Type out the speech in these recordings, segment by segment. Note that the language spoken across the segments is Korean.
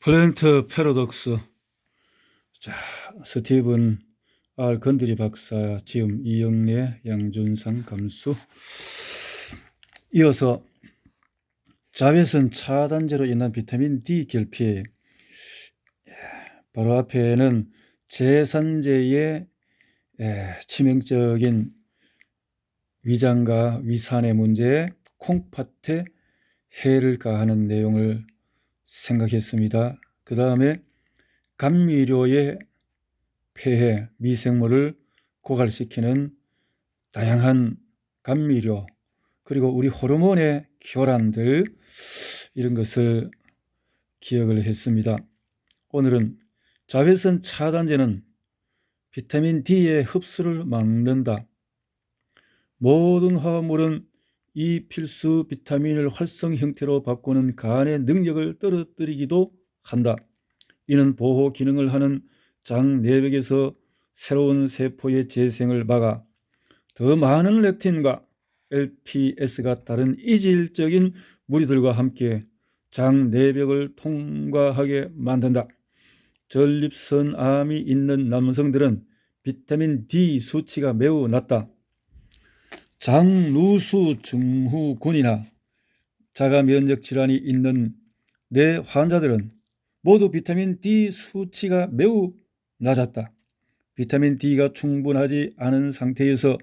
플랜트 패러독스. 자, 스티븐 R. 건드리 박사, 지음 이영래, 양준상 감수. 이어서 자외선 차단제로 인한 비타민 D 결핍. 바로 앞에는 제산제의 치명적인 위장과 위산의 문제에 콩팥에 해를 가하는 내용을 생각했습니다. 그 다음에 감미료의 폐해, 미생물을 고갈시키는 다양한 감미료, 그리고 우리 호르몬의 교란들, 이런 것을 기억을 했습니다. 오늘은 자외선 차단제는 비타민 D의 흡수를 막는다. 모든 화합물은 이 필수 비타민을 활성 형태로 바꾸는 간의 능력을 떨어뜨리기도 한다. 이는 보호 기능을 하는 장 내벽에서 새로운 세포의 재생을 막아 더 많은 렉틴과 LPS가 다른 이질적인 무리들과 함께 장 내벽을 통과하게 만든다. 전립선암이 있는 남성들은 비타민 D 수치가 매우 낮다. 장루수 증후군이나 자가 면역 질환이 있는 내 환자들은 모두 비타민 D 수치가 매우 낮았다. 비타민 D가 충분하지 않은 상태에서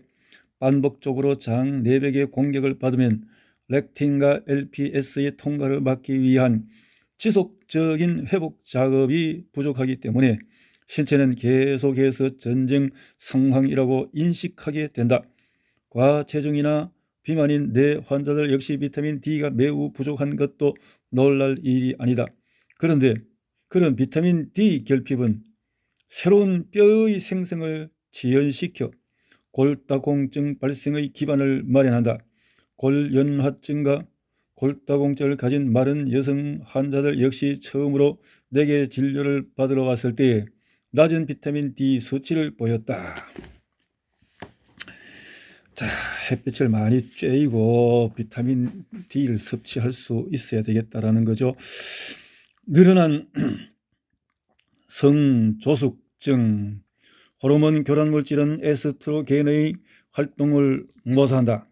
반복적으로 장 내벽의 공격을 받으면 렉틴과 LPS의 통과를 막기 위한 지속적인 회복 작업이 부족하기 때문에 신체는 계속해서 전쟁 상황이라고 인식하게 된다. 과체중이나 비만인 내 환자들 역시 비타민 D가 매우 부족한 것도 놀랄 일이 아니다. 그런데 그런 비타민 D 결핍은 새로운 뼈의 생성을 지연시켜 골다공증 발생의 기반을 마련한다. 골연화증과 골다공증을 가진 마른 여성 환자들 역시 처음으로 내게 진료를 받으러 왔을 때에 낮은 비타민 D 수치를 보였다. 자, 햇빛을 많이 쬐이고 비타민 D를 섭취할 수 있어야 되겠다라는 거죠. 늘어난 성조숙증, 호르몬 교란 물질은 에스트로겐의 활동을 모사한다.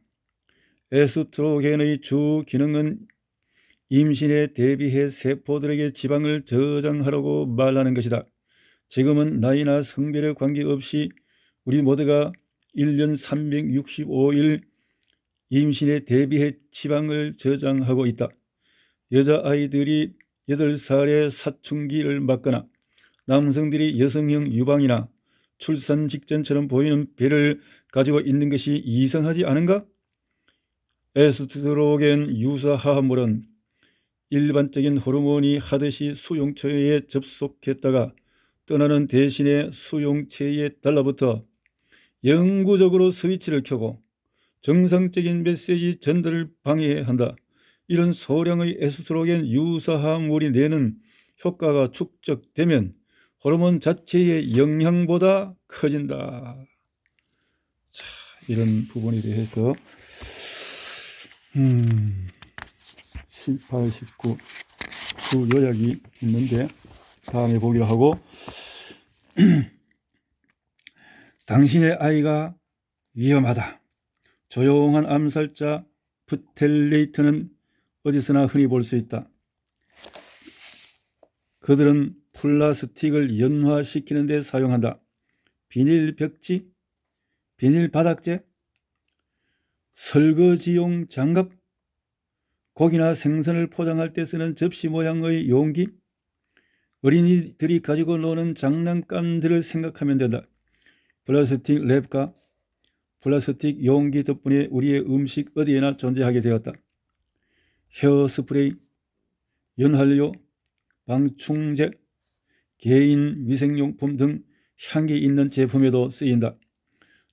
에스트로겐의 주 기능은 임신에 대비해 세포들에게 지방을 저장하라고 말하는 것이다. 지금은 나이나 성별에 관계없이 우리 모두가 1년 365일 임신에 대비해 지방을 저장하고 있다. 여자아이들이 8살에 사춘기를 맞거나 남성들이 여성형 유방이나 출산 직전처럼 보이는 배를 가지고 있는 것이 이상하지 않은가? 에스트로겐 유사 화합물은 일반적인 호르몬이 하듯이 수용체에 접속했다가 떠나는 대신에 수용체에 달라붙어 영구적으로 스위치를 켜고 정상적인 메시지 전달을 방해한다. 이런 소량의 에스트로겐 유사 화합물이 내는 효과가 축적되면 호르몬 자체의 영향보다 커진다. 자, 이런 부분에 대해서 18, 19 두 요약이 있는데 다음에 보기로 하고 당신의 아이가 위험하다. 조용한 암살자 프텔레이트는 어디서나 흔히 볼 수 있다. 그들은 플라스틱을 연화시키는 데 사용한다. 비닐 벽지, 비닐 바닥재, 설거지용 장갑, 고기나 생선을 포장할 때 쓰는 접시 모양의 용기, 어린이들이 가지고 노는 장난감들을 생각하면 된다. 플라스틱 랩과 플라스틱 용기 덕분에 우리의 음식 어디에나 존재하게 되었다. 헤어스프레이, 연활유, 방충제, 개인 위생용품 등 향기 있는 제품에도 쓰인다.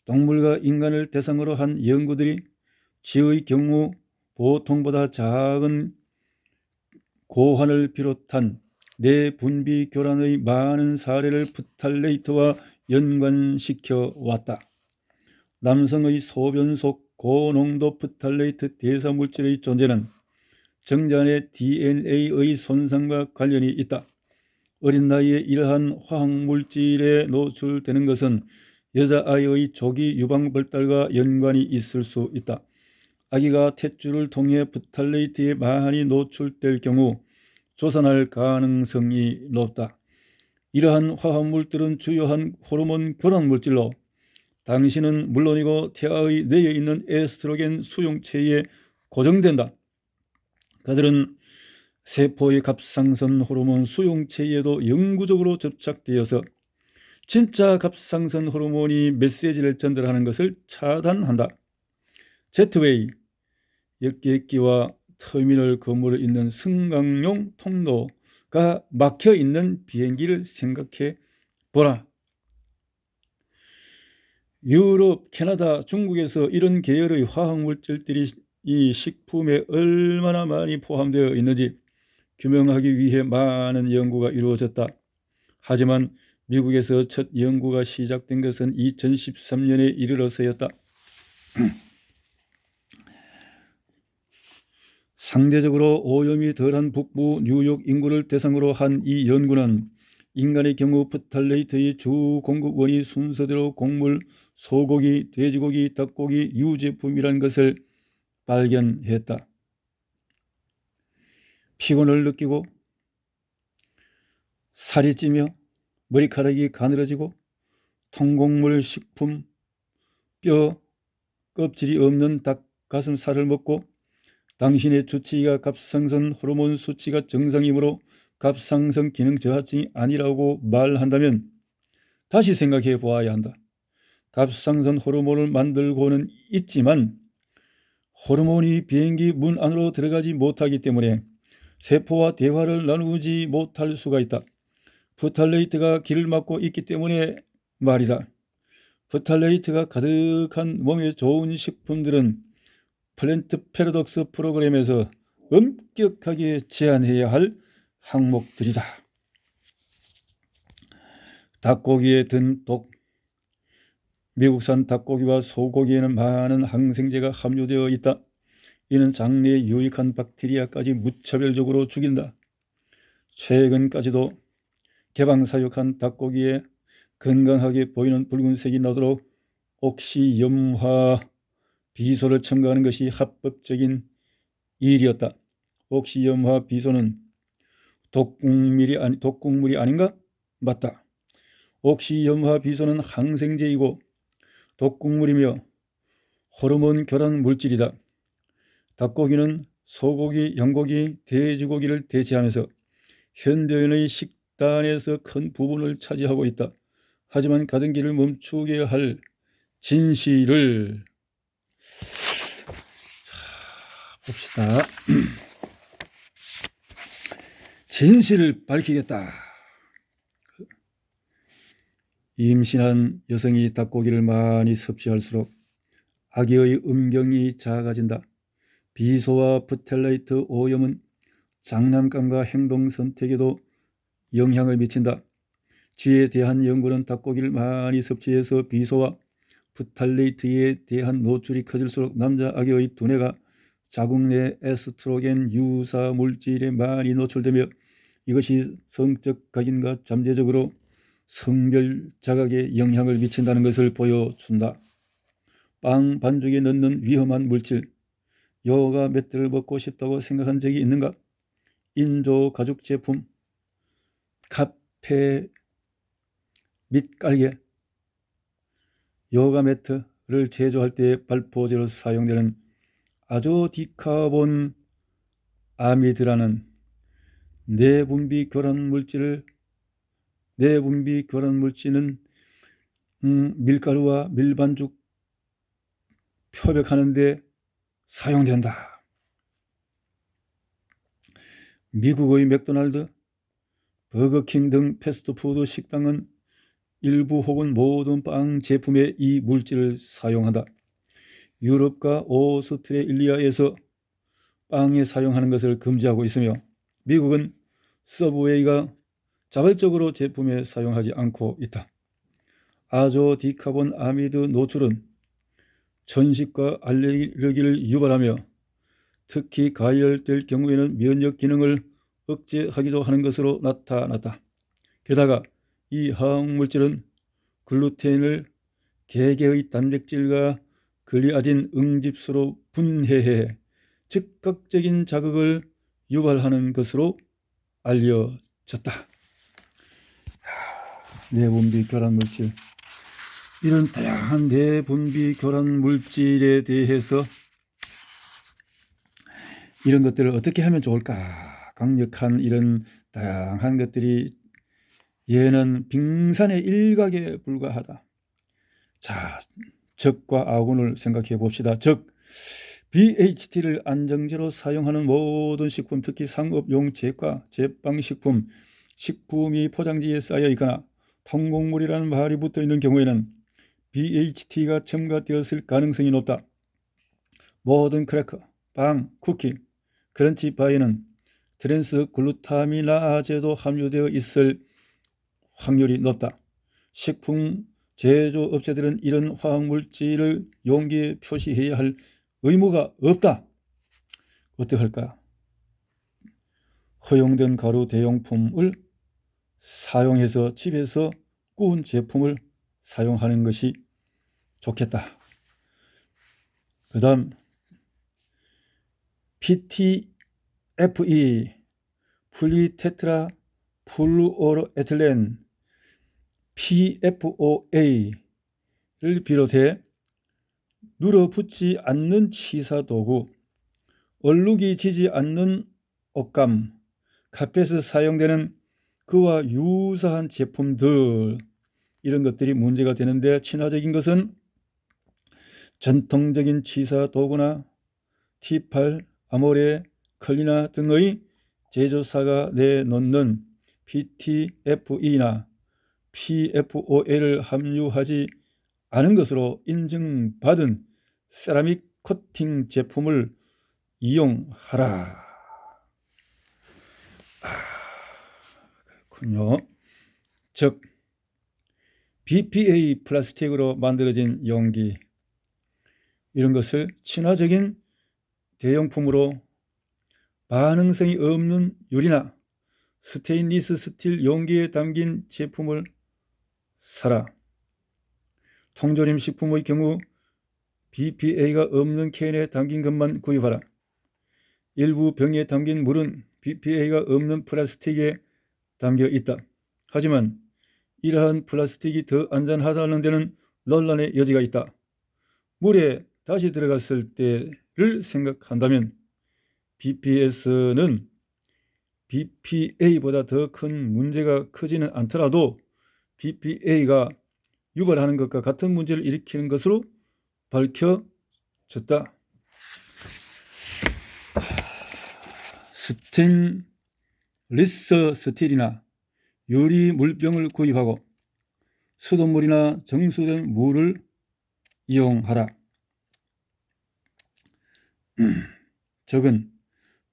동물과 인간을 대상으로 한 연구들이 쥐의 경우 보통보다 작은 고환을 비롯한 내분비 교란의 많은 사례를 프탈레이트와 연관시켜 왔다. 남성의 소변 속 고농도 프탈레이트 대사물질의 존재는 정자의 DNA의 손상과 관련이 있다. 어린 나이에 이러한 화학물질에 노출되는 것은 여자아이의 조기 유방발달과 연관이 있을 수 있다. 아기가 탯줄을 통해 프탈레이트에 많이 노출될 경우 조산할 가능성이 높다. 이러한 화학물들은 주요한 호르몬 교란물질로 당신은 물론이고 태아의 뇌에 있는 에스트로겐 수용체에 고정된다. 그들은 세포의 갑상선 호르몬 수용체에도 영구적으로 접착되어서 진짜 갑상선 호르몬이 메시지를 전달하는 것을 차단한다. 제트웨이, 역객기와 터미널 건물에 있는 승강용 통로가 막혀있는 비행기를 생각해 보라. 유럽, 캐나다, 중국에서 이런 계열의 화학물질들이 이 식품에 얼마나 많이 포함되어 있는지 규명하기 위해 많은 연구가 이루어졌다. 하지만 미국에서 첫 연구가 시작된 것은 2013년에 이르러서였다. 상대적으로 오염이 덜한 북부 뉴욕 인구를 대상으로 한 이 연구는 인간의 경우 프탈레이트의 주 공급원이 순서대로 곡물, 소고기, 돼지고기, 닭고기, 유제품이라는 것을 발견했다. 피곤을 느끼고 살이 찌며 머리카락이 가늘어지고 통곡물 식품, 뼈, 껍질이 없는 닭 가슴살을 먹고 당신의 주치의가 갑상선 호르몬 수치가 정상이므로 갑상선 기능 저하증이 아니라고 말한다면 다시 생각해 보아야 한다. 갑상선 호르몬을 만들고는 있지만 호르몬이 비행기 문 안으로 들어가지 못하기 때문에 세포와 대화를 나누지 못할 수가 있다. 프탈레이트가 길을 막고 있기 때문에 말이다. 프탈레이트가 가득한 몸에 좋은 식품들은 플랜트 패러독스 프로그램에서 엄격하게 제한해야 할 항목들이다. 닭고기에 든 독. 미국산 닭고기와 소고기에는 많은 항생제가 함유되어 있다. 이는 장내에 유익한 박테리아까지 무차별적으로 죽인다. 최근까지도 개방사육한 닭고기에 건강하게 보이는 붉은색이 나도록 옥시염화 비소를 첨가하는 것이 합법적인 일이었다. 옥시염화 비소는 독극물이 아닌가? 맞다. 옥시염화 비소는 항생제이고 독극물이며 호르몬 교란 물질이다. 닭고기는 소고기, 양고기, 돼지고기를 대체하면서 현대인의 식단에서 큰 부분을 차지하고 있다. 하지만 가던 길을 멈추게 할 진실을 봅시다. 진실을 밝히겠다. 임신한 여성이 닭고기를 많이 섭취할수록 아기의 음경이 작아진다. 비소와 프탈레이트 오염은 장난감과 행동 선택에도 영향을 미친다. 쥐에 대한 연구는 닭고기를 많이 섭취해서 비소와 프탈레이트에 대한 노출이 커질수록 남자 아기의 두뇌가 자궁 내 에스트로겐 유사 물질에 많이 노출되며 이것이 성적 각인과 잠재적으로 성별 자각에 영향을 미친다는 것을 보여준다. 빵 반죽에 넣는 위험한 물질. 요가 매트를 먹고 싶다고 생각한 적이 있는가? 인조 가죽 제품, 카페 및 깔개, 요가 매트를 제조할 때 발포제로 사용되는 아조디카본 아미드라는 내분비 교란 물질은 밀가루와 밀반죽 표백하는 데 사용된다. 미국의 맥도날드, 버거킹 등 패스트푸드 식당은 일부 혹은 모든 빵 제품에 이 물질을 사용한다. 유럽과 오스트레일리아에서 빵에 사용하는 것을 금지하고 있으며 미국은 서브웨이가 자발적으로 제품에 사용하지 않고 있다. 아조디카본 아미드 노출은 전식과 알레르기를 유발하며 특히 가열될 경우에는 면역 기능을 억제하기도 하는 것으로 나타났다. 게다가 이 화학물질은 글루텐을 개개의 단백질과 글리아딘 응집소로 분해해 즉각적인 자극을 유발하는 것으로 알려졌다. 내분비 교란 물질, 이런 다양한 내분비 교란 물질에 대해서 이런 것들을 어떻게 하면 좋을까? 강력한 이런 다양한 것들이 얘는 빙산의 일각에 불과하다. 자, 적과 아군을 생각해 봅시다. 적, BHT를 안정제로 사용하는 모든 식품, 특히 상업용 제과, 제빵식품, 식품이 포장지에 쌓여 있거나 통곡물이라는 말이 붙어 있는 경우에는 BHT가 첨가되었을 가능성이 높다. 모든 크래커, 빵, 쿠키, 크런치바에는 트랜스 글루타미나제도 함유되어 있을 확률이 높다. 식품 제조업체들은 이런 화학물질을 용기에 표시해야 할 의무가 없다. 어떻게 할까? 허용된 가루 대용품을 사용해서 집에서 구운 제품을 사용하는 것이 좋겠다. 그 다음 PTFE, 플리테트라 플루오로에틸렌, PFOA를 비롯해 눌어붙지 않는 치사도구, 얼룩이 지지 않는 옷감, 카펫에 사용되는 그와 유사한 제품들, 이런 것들이 문제가 되는데, 친화적인 것은 전통적인 치사도구나 T8, 아모레, 클리나 등의 제조사가 내놓는 PTFE나 PFOA를 함유하지 않은 것으로 인증받은 세라믹 코팅 제품을 이용하라. 그렇군요. 즉, BPA 플라스틱으로 만들어진 용기, 이런 것을 친화적인 대용품으로 반응성이 없는 유리나 스테인리스 스틸 용기에 담긴 제품을 사라. 통조림 식품의 경우 BPA가 없는 캔에 담긴 것만 구입하라. 일부 병에 담긴 물은 BPA가 없는 플라스틱에 담겨 있다. 하지만 이러한 플라스틱이 더 안전하다는 데는 논란의 여지가 있다. 물에 다시 들어갔을 때를 생각한다면 BPS는 BPA보다 더 큰 문제가 크지는 않더라도 BPA가 유발하는 것과 같은 문제를 일으키는 것으로 밝혀졌다. 스테인리스 스틸이나 유리 물병을 구입하고 수돗물이나 정수된 물을 이용하라. 적은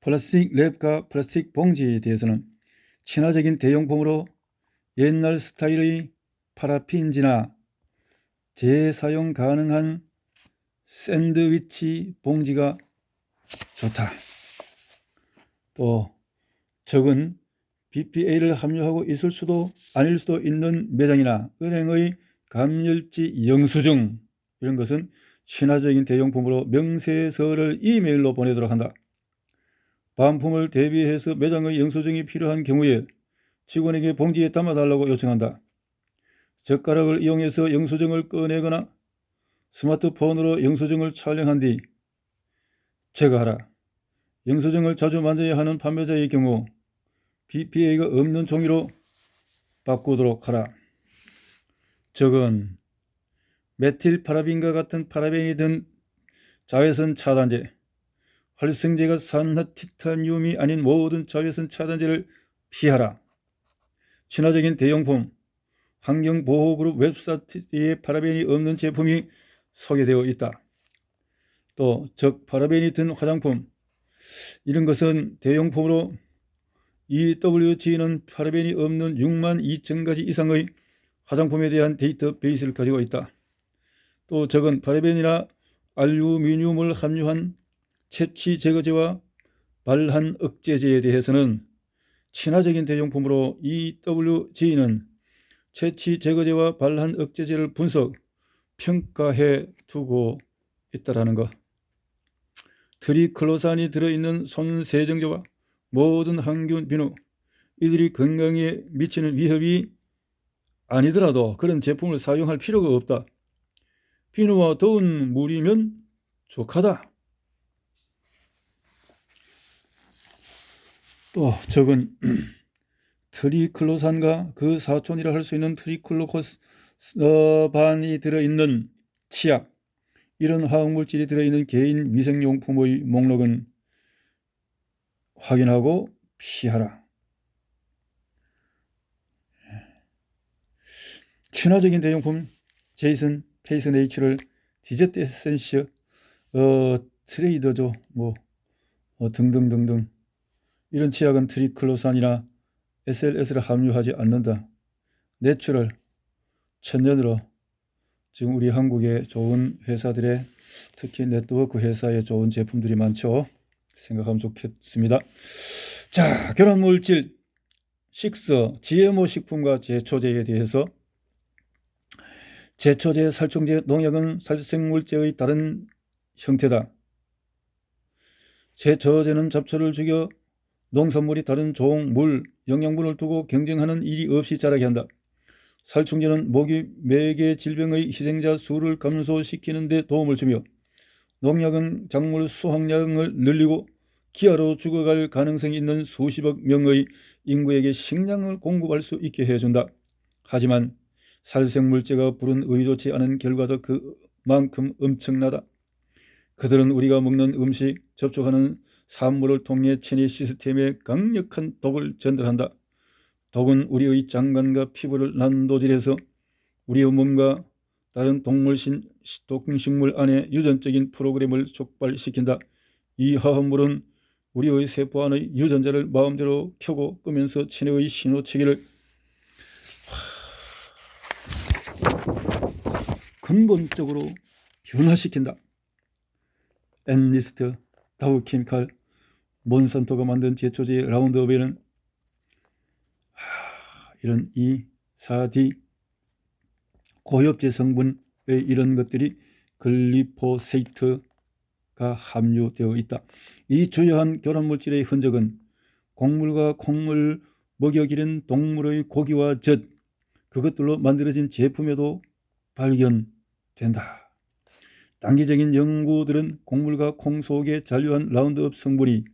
플라스틱 랩과 플라스틱 봉지에 대해서는 친화적인 대용품으로 옛날 스타일의 파라핀지나 재사용 가능한 샌드위치 봉지가 좋다. 또 적은 BPA를 함유하고 있을 수도 아닐 수도 있는 매장이나 은행의 감열지 영수증, 이런 것은 친화적인 대용품으로 명세서를 이메일로 보내도록 한다. 반품을 대비해서 매장의 영수증이 필요한 경우에 직원에게 봉지에 담아달라고 요청한다. 젓가락을 이용해서 영수증을 꺼내거나 스마트폰으로 영수증을 촬영한 뒤 제거하라. 영수증을 자주 만져야 하는 판매자의 경우 BPA가 없는 종이로 바꾸도록 하라. 적은 메틸파라빈과 같은 파라벤이 든 자외선 차단제, 활성제가 산화티타늄이 아닌 모든 자외선 차단제를 피하라. 친화적인 대용품, 환경보호그룹 웹사이트에 파라벤이 없는 제품이 소개되어 있다. 또 적 파라벤이 든 화장품, 이런 것은 대용품으로 EWG는 파라벤이 없는 6만 2천 가지 이상의 화장품에 대한 데이터베이스를 가지고 있다. 또 적은 파라벤이나 알루미늄을 함유한 채취 제거제와 발한 억제제에 대해서는 친화적인 대용품으로 EWG는 채취 제거제와 발한 억제제를 분석, 평가해 두고 있다라는 것. 트리클로산이 들어있는 손세정제와 모든 항균 비누, 이들이 건강에 미치는 위협이 아니더라도 그런 제품을 사용할 필요가 없다. 비누와 더운 물이면 족하다. 또 적은 트리클로산과 그 사촌이라 할 수 있는 트리클로반이 들어있는 치약, 이런 화학물질이 들어있는 개인 위생용품의 목록은 확인하고 피하라. 친화적인 대용품 제이슨 페이스네이처럴 디저트 에센스 트레이더조 등등등등, 이런 치약은 트리클로산이나 SLS를 함유하지 않는다. 내추럴, 천연으로 지금 우리 한국의 좋은 회사들의, 특히 네트워크 회사의 좋은 제품들이 많죠. 생각하면 좋겠습니다. 자, 결합물질 6, GMO 식품과 제초제에 대해서. 제초제, 살충제, 농약은 살생물제의 다른 형태다. 제초제는 잡초를 죽여 농산물이 다른 종, 물, 영양분을 두고 경쟁하는 일이 없이 자라게 한다. 살충제는 모기, 매개 질병의 희생자 수를 감소시키는 데 도움을 주며, 농약은 작물 수확량을 늘리고 기아로 죽어갈 가능성이 있는 수십억 명의 인구에게 식량을 공급할 수 있게 해준다. 하지만 살생물제가 불은 의도치 않은 결과도 그만큼 엄청나다. 그들은 우리가 먹는 음식, 접촉하는 산물을 통해 체내 시스템에 강력한 독을 전달한다. 독은 우리의 장관과 피부를 난도질해서 우리의 몸과 다른 동식물 안에 유전적인 프로그램을 촉발시킨다. 이 화합물은 우리의 세포 안의 유전자를 마음대로 켜고 끄면서 체내의 신호체계를 근본적으로 변화시킨다. 엔리스트, 다우케미칼, 몬산토가 만든 제초제 라운드업에는 이런 E, 4D 고엽제 성분의 이런 것들이 글리포세이트가 함유되어 있다. 이 주요한 결합물질의 흔적은 곡물과 콩을 먹여 기른 동물의 고기와 젖, 그것들로 만들어진 제품에도 발견된다. 단기적인 연구들은 곡물과 콩 속에 잔류한 라운드업 성분이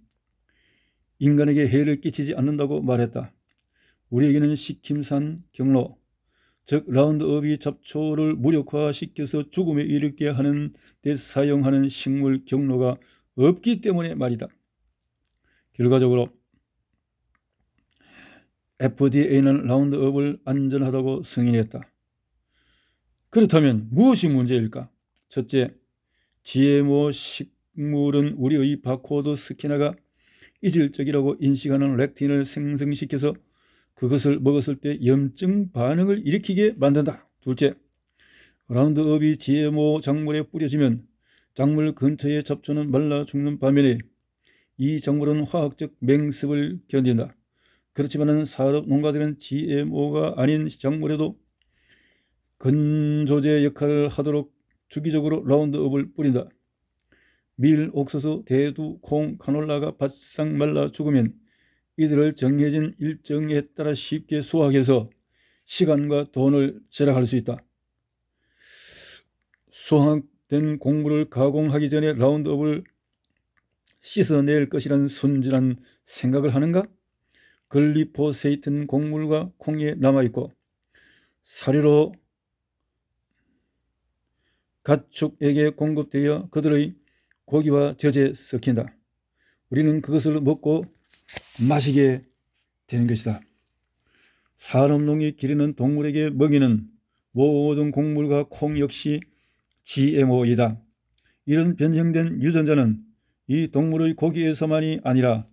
인간에게 해를 끼치지 않는다고 말했다. 우리에게는 식힘산 경로, 즉 라운드업이 잡초를 무력화시켜서 죽음에 이르게 하는 데 사용하는 식물 경로가 없기 때문에 말이다. 결과적으로 FDA는 라운드업을 안전하다고 승인했다. 그렇다면 무엇이 문제일까? 첫째, GMO 식물은 우리의 바코드 스캐너가 이질적이라고 인식하는 렉틴을 생성시켜서 그것을 먹었을 때 염증 반응을 일으키게 만든다. 둘째, 라운드업이 GMO 작물에 뿌려지면 작물 근처의 잡초는 말라 죽는 반면에 이 작물은 화학적 맹습을 견딘다. 그렇지만 산업 농가들은 GMO가 아닌 작물에도 건조제 역할을 하도록 주기적으로 라운드업을 뿌린다. 밀, 옥수수, 대두, 콩, 카놀라가 바싹 말라 죽으면 이들을 정해진 일정에 따라 쉽게 수확해서 시간과 돈을 절약할 수 있다. 수확된 곡물을 가공하기 전에 라운드업을 씻어낼 것이란 순진한 생각을 하는가? 글리포세이트는 곡물과 콩에 남아있고 사료로 가축에게 공급되어 그들의 고기와 젖에 섞인다. 우리는 그것을 먹고 마시게 되는 것이다. 산업농이 기르는 동물에게 먹이는 모든 곡물과 콩 역시 GMO이다. 이런 변형된 유전자는 이 동물의 고기에서만이 아니라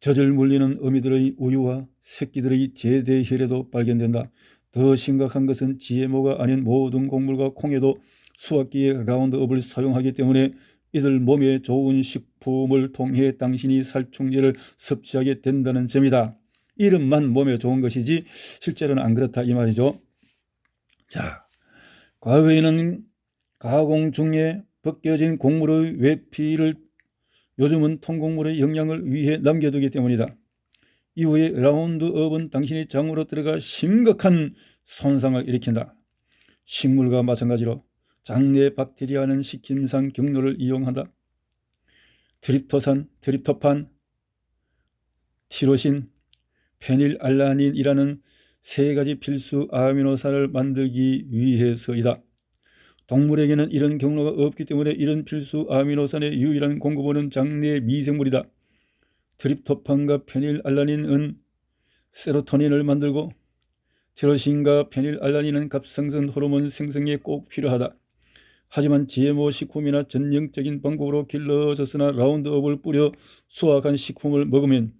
젖을 물리는 어미들의 우유와 새끼들의 제대혈에도 발견된다. 더 심각한 것은 GMO가 아닌 모든 곡물과 콩에도 수확기에 라운드업을 사용하기 때문에 이들 몸에 좋은 식품을 통해 당신이 살충제를 섭취하게 된다는 점이다. 이름만 몸에 좋은 것이지 실제로는 안 그렇다 이 말이죠. 자, 과거에는 가공 중에 벗겨진 곡물의 외피를 요즘은 통곡물의 영양을 위해 남겨두기 때문이다. 이후에 라운드업은 당신의 장으로 들어가 심각한 손상을 일으킨다. 식물과 마찬가지로 장내 박테리아는 식힘상 경로를 이용한다. 트립토산, 트립토판, 티로신, 페닐알라닌이라는 세 가지 필수 아미노산을 만들기 위해서이다. 동물에게는 이런 경로가 없기 때문에 이런 필수 아미노산의 유일한 공급원은 장내 미생물이다. 트립토판과 페닐알라닌은 세로토닌을 만들고 티로신과 페닐알라닌은 갑상선 호르몬 생성에 꼭 필요하다. 하지만 GMO 식품이나 전형적인 방법으로 길러졌으나 라운드업을 뿌려 수확한 식품을 먹으면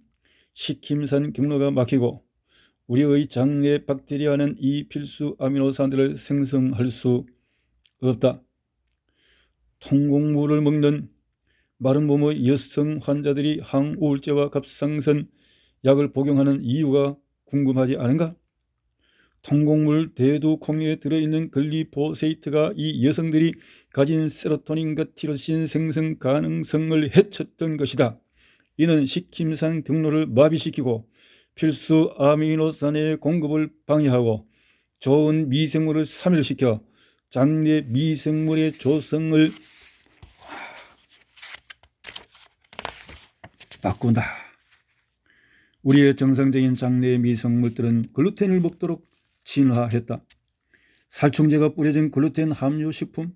식힘산 경로가 막히고 우리의 장내 박테리아는 이 필수 아미노산들을 생성할 수 없다. 통곡물을 먹는 마른 몸의 여성 환자들이 항우울제와 갑상선 약을 복용하는 이유가 궁금하지 않은가? 통곡물 대두콩에 들어있는 글리포세이트가 이 여성들이 가진 세로토닌과 티로신 생성 가능성을 해쳤던 것이다. 이는 식힘산 경로를 마비시키고 필수 아미노산의 공급을 방해하고 좋은 미생물을 사멸시켜 장내 미생물의 조성을 바꾼다. 우리의 정상적인 장내 미생물들은 글루텐을 먹도록 진화했다. 살충제가 뿌려진 글루텐 함유 식품,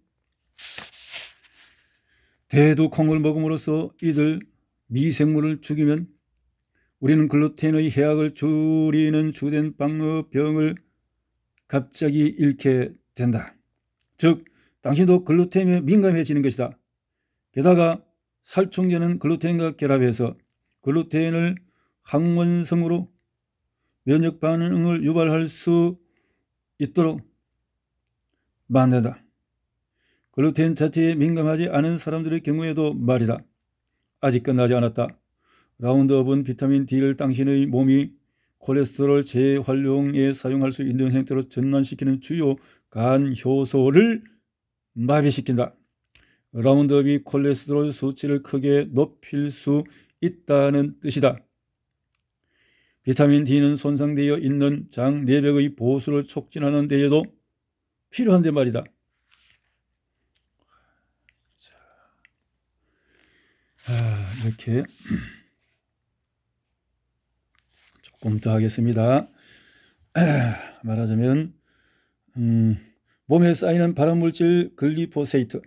대두콩을 먹음으로써 이들 미생물을 죽이면 우리는 글루텐의 해악을 줄이는 주된 방어병을 갑자기 잃게 된다. 즉, 당신도 글루텐에 민감해지는 것이다. 게다가 살충제는 글루텐과 결합해서 글루텐을 항원성으로 면역 반응을 유발할 수 있도록 만든다. 글루텐 자체에 민감하지 않은 사람들의 경우에도 말이다. 아직 끝나지 않았다. 라운드업은 비타민 D를 당신의 몸이 콜레스테롤 재활용에 사용할 수 있는 형태로 전환시키는 주요 간 효소를 마비시킨다. 라운드업이 콜레스테롤 수치를 크게 높일 수 있다는 뜻이다. 비타민 D는 손상되어 있는 장 내벽의 보수를 촉진하는 데에도 필요한데 말이다. 이렇게 조금 더 하겠습니다. 말하자면 몸에 쌓이는 발암물질 글리포세이트.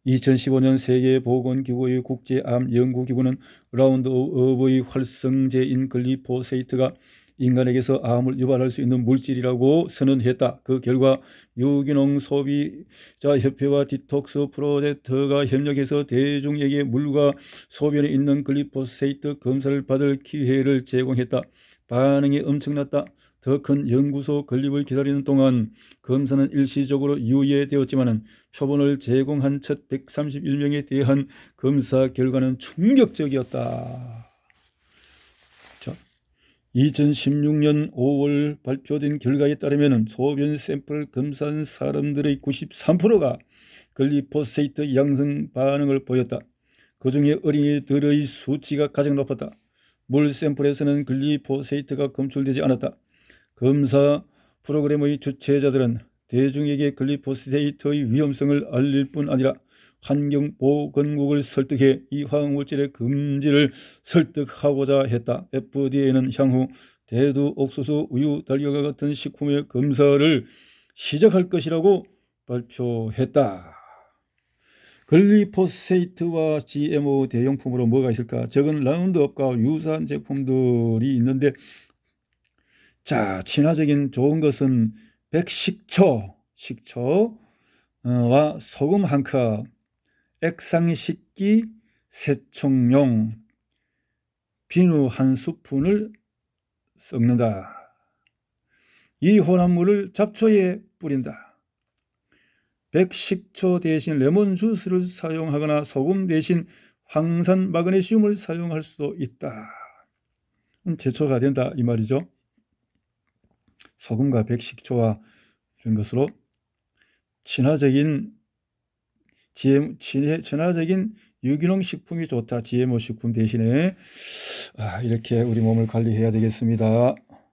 2015년 세계보건기구의 국제암연구기구는 라운드업의 활성제인 글리포세이트가 인간에게서 암을 유발할 수 있는 물질이라고 선언했다. 그 결과 유기농 소비자협회와 디톡스 프로젝트가 협력해서 대중에게 물과 소변에 있는 글리포세이트 검사를 받을 기회를 제공했다. 반응이 엄청났다. 더 큰 연구소 건립을 기다리는 동안 검사는 일시적으로 유예되었지만 표본을 제공한 첫 131명에 대한 검사 결과는 충격적이었다. 2016년 5월 발표된 결과에 따르면 소변 샘플을 검사한 사람들의 93%가 글리포세이트 양성 반응을 보였다. 그 중에 어린이들의 수치가 가장 높았다. 물 샘플에서는 글리포세이트가 검출되지 않았다. 검사 프로그램의 주최자들은 대중에게 글리포세이트의 위험성을 알릴 뿐 아니라 환경보건국을 설득해 이 화학물질의 금지를 설득하고자 했다. FDA는 향후 대두, 옥수수, 우유, 달걀과 같은 식품의 검사를 시작할 것이라고 발표했다. 글리포세이트와 GMO 대용품으로 뭐가 있을까? 적은 라운드업과 유사한 제품들이 있는데, 자, 친화적인 좋은 것은 백식초와 소금 한 컵, 액상식기 세척용, 비누 한 스푼을 섞는다. 이 혼합물을 잡초에 뿌린다. 백식초 대신 레몬 주스를 사용하거나 소금 대신 황산 마그네슘을 사용할 수도 있다. 제초가 된다 이 말이죠. 소금과 백식초와 이런 것으로 친화적인 유기농 식품이 좋다. GMO 식품 대신에 이렇게 우리 몸을 관리해야 되겠습니다.